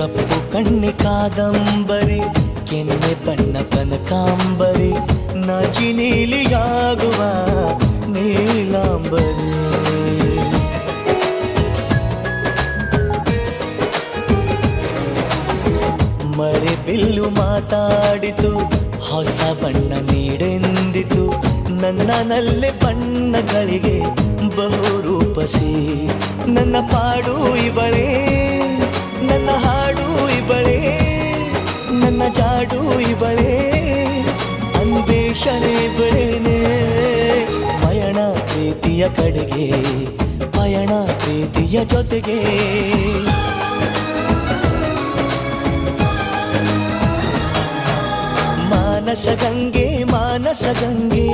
ಕಪ್ಪು ಕಣ್ಣಿ ಕಾದಂಬರಿ, ಕೆನ್ನೆ ಬಣ್ಣ ಕನಕಾಂಬರಿ, ನಾಚಿ ನೀಲಿಯಾಗುವ ನೀಲಾಂಬರಿ. ಮಳೆ ಬಿಲ್ಲು ಮಾತಾಡಿತು, ಹೊಸ ಬಣ್ಣ ನೀಡೆಂದಿತು, ನನ್ನ ನಲ್ಲೆ ಬಣ್ಣಗಳಿಗೆ ಬಹುರೂಪಸಿ. ನನ್ನ ಪಾಡು ಇವಳೇ, ನನ್ನ ಹಾಡು ಇವಳೇ, ನನ್ನ ಜಾಡು ಇವಳೇ, ಅನ್ವೇಷಣೆ ಇವಳೇನೆ. ಪಯಣ ಪ್ರೀತಿಯ ಕಡೆಗೆ, ಪಯಣ ಪ್ರೀತಿಯ ಜೊತೆಗೆ. ಮಾನಸ ಗಂಗೆ, ಮಾನಸ ಗಂಗೆ,